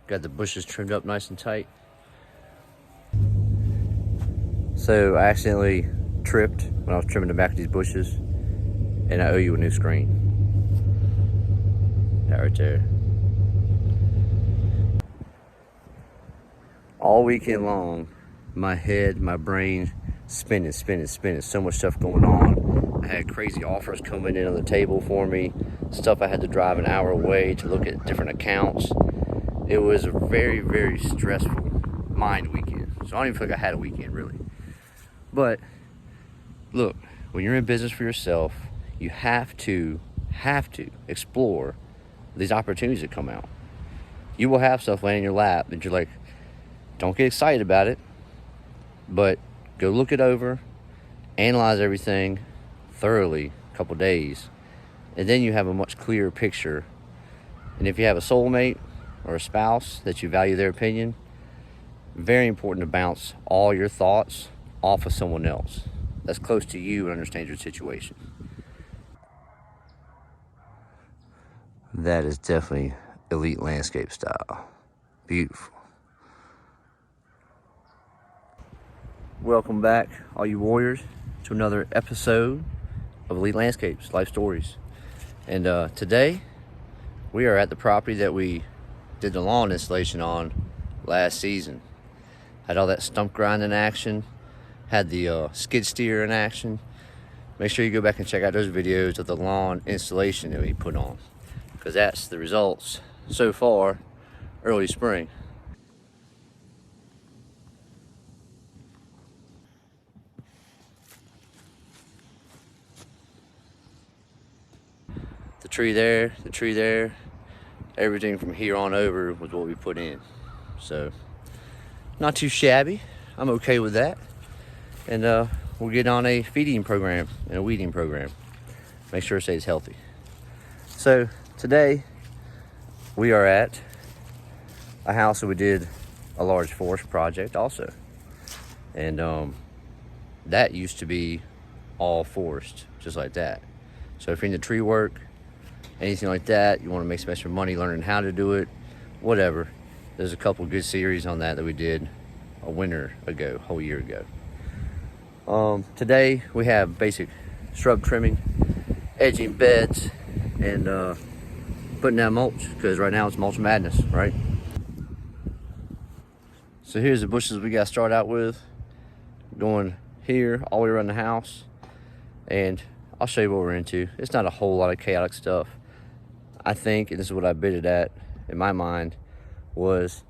Got the bushes trimmed up nice and tight. So I accidentally tripped when I was trimming the back of these bushes, and I owe you a new screen. That right there. All weekend long, my head, my brain spinning. So much stuff going on. I had crazy offers coming in on the table for me. Stuff I had to drive an hour away to look at different accounts. It was a very, very stressful mind weekend. So I don't even feel like I had a weekend, really. But look, when you're in business for yourself, you have to explore these opportunities that come out. You will have stuff laying in your lap that you're like, don't get excited about it, but go look it over, analyze everything thoroughly a couple days, and then you have a much clearer picture. And if you have a soulmate or a spouse that you value their opinion, very important to bounce all your thoughts off of someone else that's close to you and understands your situation. That is definitely elite landscape style. Beautiful. Welcome back, all you warriors, to another episode of Elite Landscapes, Life Stories. And today, we are at the property that we did the lawn installation on last season. Had all that stump grinding action, had the skid steer in action. Make sure you go back and check out those videos of the lawn installation that we put on, because that's the results so far, early spring. The tree there, everything from here on over was what we put in. So, not too shabby. I'm okay with that. And we'll get on a feeding program and a weeding program. Make sure it stays healthy. So, today, we are at a house that we did a large forest project also. And that used to be all forest, just like that. So if you're into tree work, anything like that, you want to make some extra money learning how to do it, whatever, there's a couple good series on that we did a whole year ago. Today we have basic shrub trimming, edging beds, and putting down mulch, because right now it's mulch madness, right? So here's the bushes we got started out with, going here all the way around the house, and I'll show you what we're into. It's not a whole lot of chaotic stuff. I think, and this is what I bid it at in my mind, was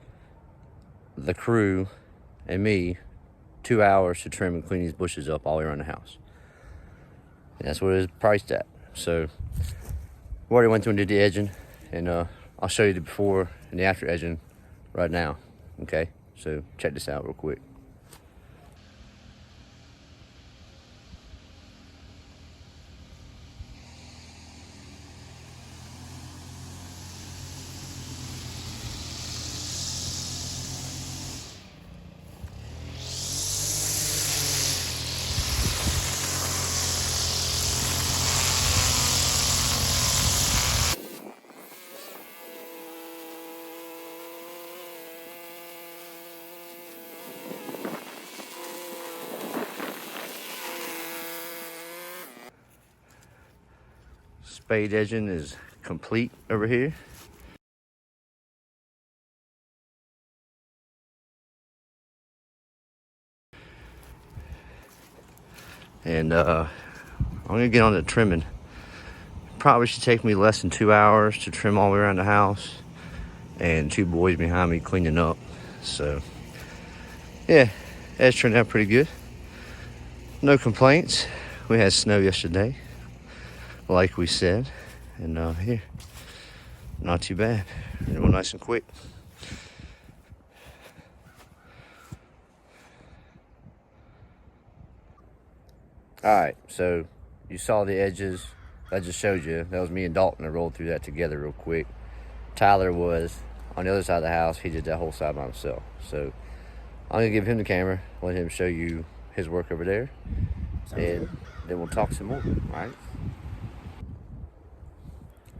the crew and me 2 hours to trim and clean these bushes up all the way around the house. And that's what it is priced at. So we already went through and did the edging, and I'll show you the before and the after edging right now. Okay, so check this out real quick. Spade edging is complete over here. And I'm gonna get on to trimming. Probably should take me less than 2 hours to trim all the way around the house, and 2 boys behind me cleaning up. So yeah, edge turned out pretty good. No complaints. We had snow yesterday, like we said, and here, not too bad. It went nice and quick. All right, so you saw the edges. I just showed you. That was me and Dalton. I rolled through that together real quick. Tyler was on the other side of the house. He did that whole side by himself. So I'm gonna give him the camera, let him show you his work over there, and then we'll talk some more. All right.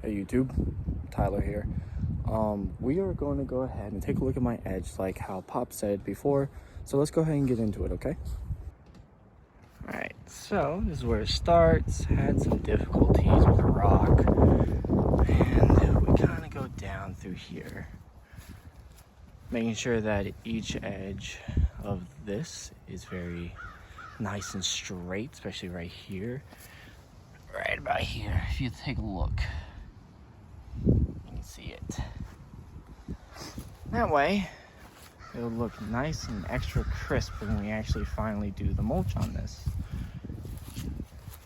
Hey YouTube, Tyler here. we are going to go ahead and take a look at my edge like how Pop said before. So let's go ahead and get into it, okay? All right, so this is where it starts. Had some difficulties with a rock, and we kind of go down through here, making sure that each edge of this is very nice and straight, especially right here, right about here. If you take a look, you can see it. That way, it'll look nice and extra crisp when we actually finally do the mulch on this.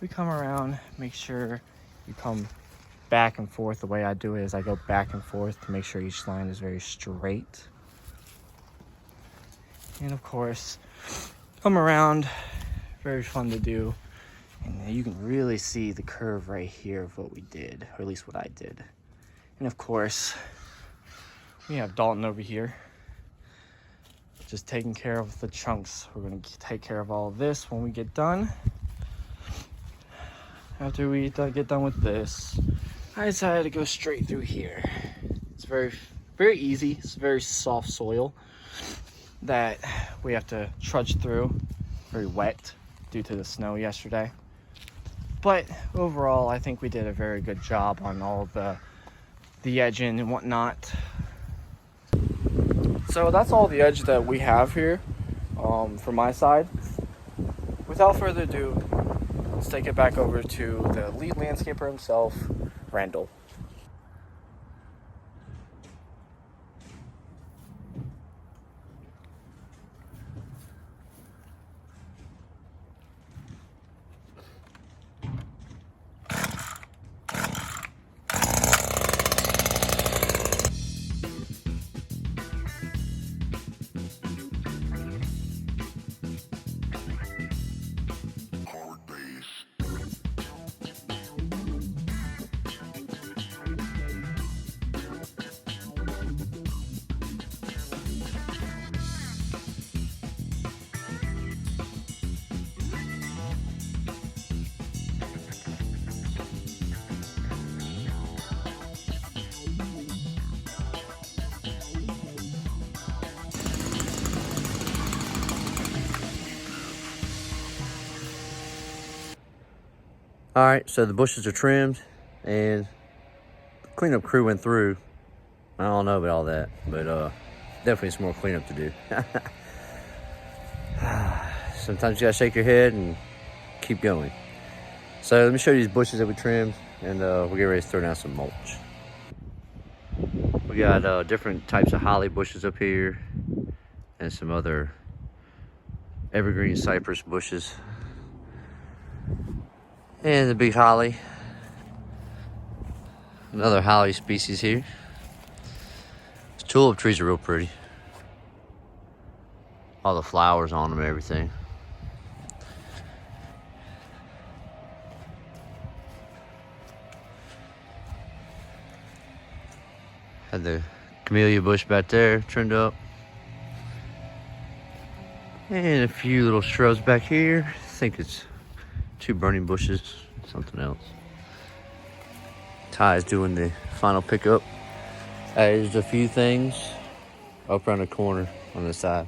We come around, make sure you come back and forth. The way I do it is I go back and forth to make sure each line is very straight. And of course, come around, very fun to do. And you can really see the curve right here of what we did, or at least what I did. And of course, we have Dalton over here, just taking care of the chunks. We're gonna take care of all of this when we get done. After we get done with this, I decided to go straight through here. It's very easy. It's very soft soil that we have to trudge through. Very wet due to the snow yesterday. But overall, I think we did a very good job on all of the edging and whatnot. So that's all the edge that we have here from my side. Without further ado, let's take it back over to the lead landscaper himself, Randall. All right, so the bushes are trimmed and the cleanup crew went through. I don't know about all that, but definitely some more cleanup to do. Sometimes you gotta shake your head and keep going. So let me show you these bushes that we trimmed, and we'll get ready to throw down some mulch. We got different types of holly bushes up here and some other evergreen cypress bushes. And the big holly. Another holly species here. These tulip trees are real pretty. All the flowers on them and everything. Had the camellia bush back there trimmed up. And a few little shrubs back here. I think it's 2 burning bushes, something else. Ty's doing the final pickup. There's a few things up around the corner on the side.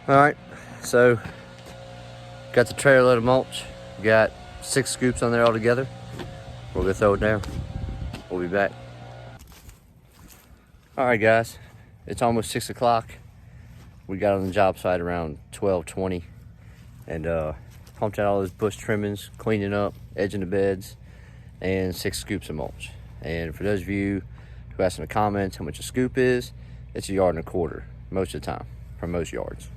All right, so got the trailer load of mulch. Got 6 scoops on there altogether. We're gonna throw it down. We'll be back. All right, guys, it's almost 6 o'clock. We got on the job site around 12:20 and pumped out all those bush trimmings, cleaning up, edging the beds, and 6 scoops of mulch. And for those of you who ask in the comments how much a scoop is, it's 1.25 yards most of the time from most yards. So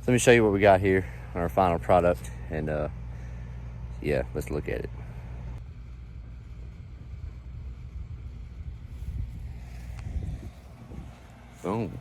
let me show you what we got here on our final product, and yeah, let's look at it. Boom.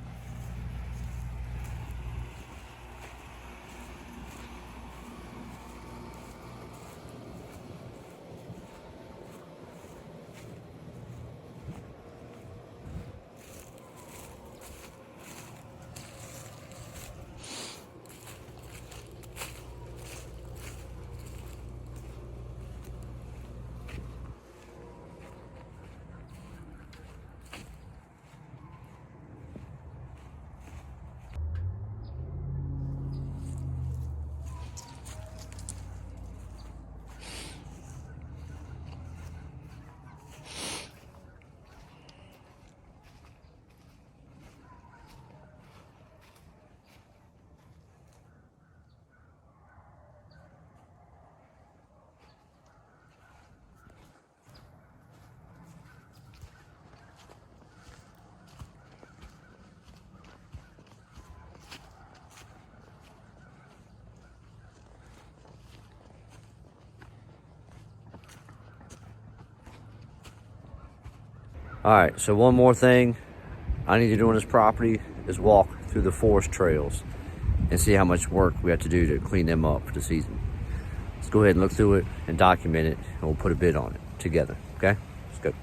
All right, so one more thing I need to do on this property is walk through the forest trails and see how much work we have to do to clean them up for the season. Let's go ahead and look through it and document it, and we'll put a bid on it together, okay? Let's go.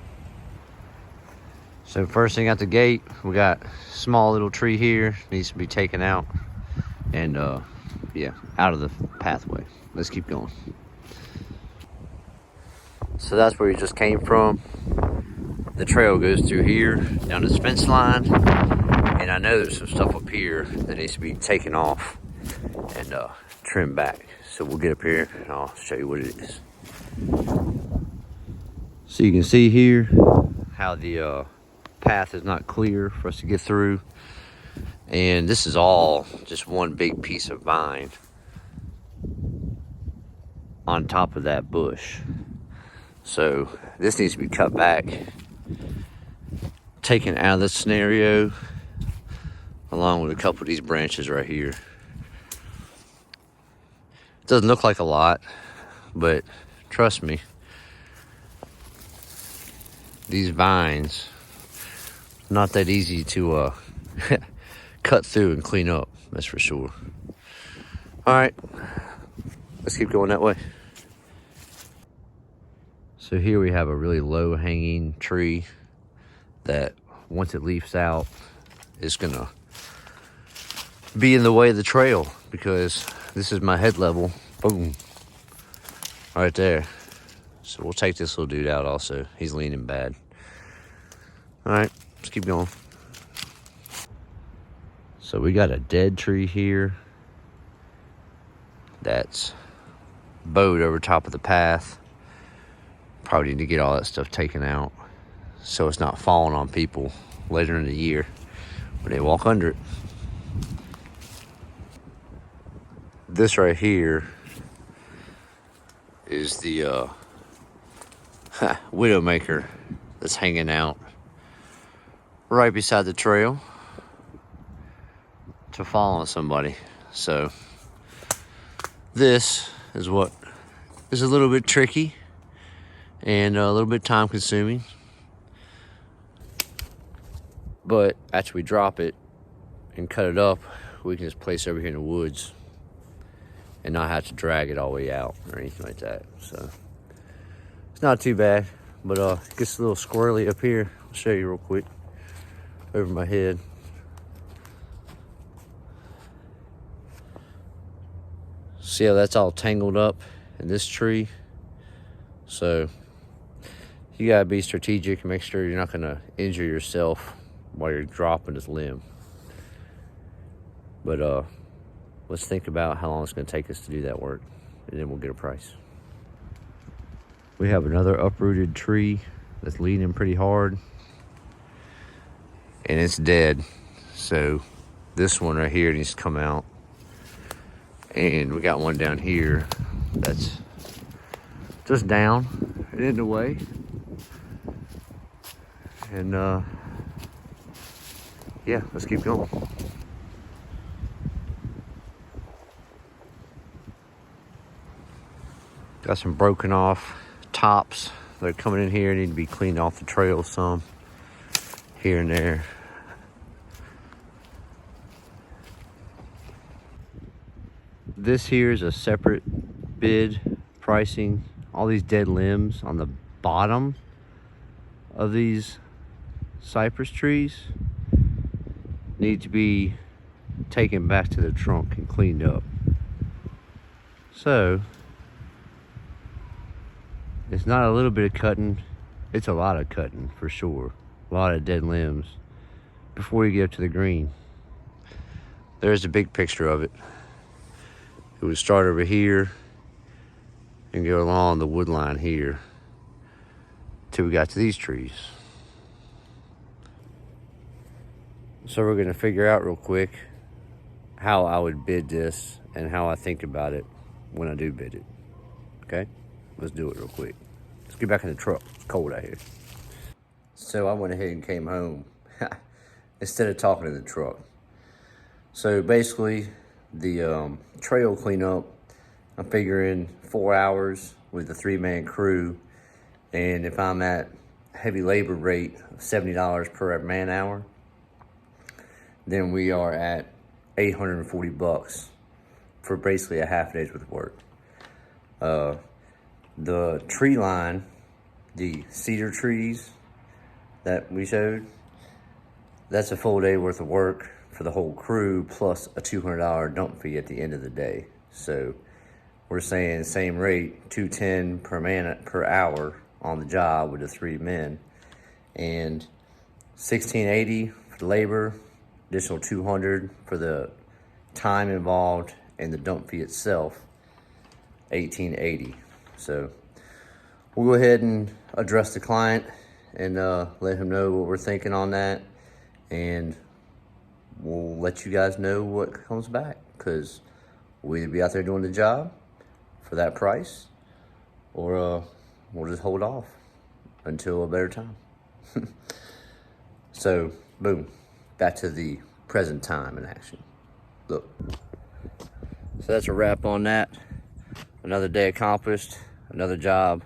So first thing out the gate, we got a small little tree here, needs to be taken out, and yeah, out of the pathway. Let's keep going. So that's where we just came from. The trail goes through here, down this fence line, and I know there's some stuff up here that needs to be taken off and trimmed back. So we'll get up here and I'll show you what it is. So you can see here how the path is not clear for us to get through. And this is all just one big piece of vine on top of that bush. So this needs to be cut back, taken out of this scenario, along with a couple of these branches right here. It doesn't look like a lot, but trust me, these vines, not that easy to cut through and clean up, that's for sure. All right, let's keep going that way. So here we have a really low hanging tree that once it leaves out is gonna be in the way of the trail, because this is my head level. Boom, right there. So we'll take this little dude out also. He's leaning bad. All right, let's keep going. So we got a dead tree here that's bowed over top of the path. Probably need to get all that stuff taken out so it's not falling on people later in the year when they walk under it. This right here is the widowmaker that's hanging out right beside the trail to fall on somebody. So this is what is a little bit tricky and a little bit time consuming. But after we drop it and cut it up, we can just place it over here in the woods and not have to drag it all the way out or anything like that. So it's not too bad, but it gets a little squirrely up here. I'll show you real quick over my head. See how that's all tangled up in this tree? So you gotta be strategic and make sure you're not gonna injure yourself while you're dropping this limb. But let's think about how long it's gonna take us to do that work, and then we'll get a price. We have another uprooted tree that's leaning pretty hard, and it's dead. So this one right here needs to come out. And we got one down here that's just down. it in the way. And yeah, let's keep going. Got some broken off tops. They're coming in here, need to be cleaned off the trail some here and there. This here is a separate bid pricing. All these dead limbs on the bottom of these cypress trees need to be taken back to the trunk and cleaned up. So it's not a little bit of cutting, it's a lot of cutting for sure. A lot of dead limbs before you get up to the green. There's a big picture of it. It would start over here and go along the wood line here till we got to these trees. So we're gonna figure out real quick how I would bid this and how I think about it when I do bid it. Okay, let's do it real quick. Let's get back in the truck, it's cold out here. So I went ahead and came home instead of talking to the truck. So basically the trail cleanup, I'm figuring 4 hours with a 3-man crew. And if I'm at heavy labor rate of $70 per man hour, then we are at $840 for basically a half day's worth of work. The tree line, the cedar trees that we showed, that's a full day worth of work for the whole crew, plus a $200 dump fee at the end of the day. So we're saying same rate, $210 per man per hour on the job with the 3 men, and $1,680 for the labor, additional $200 for the time involved, and the dump fee itself, $1,880. So we'll go ahead and address the client and let him know what we're thinking on that, and we'll let you guys know what comes back, because we'll either be out there doing the job for that price, or we'll just hold off until a better time. So boom, back to the present time in action. Look, so that's a wrap on that. Another day accomplished, another job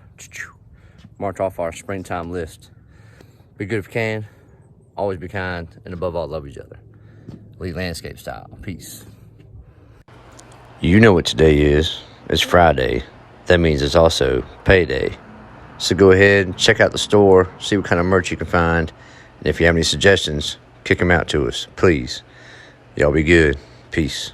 marked off our springtime list. Be good if you can, always be kind, and above all, love each other. Lead landscape style. Peace. You know what today is. It's Friday. That means it's also payday. So go ahead and check out the store, see what kind of merch you can find. And if you have any suggestions, kick them out to us, please. Y'all be good. Peace.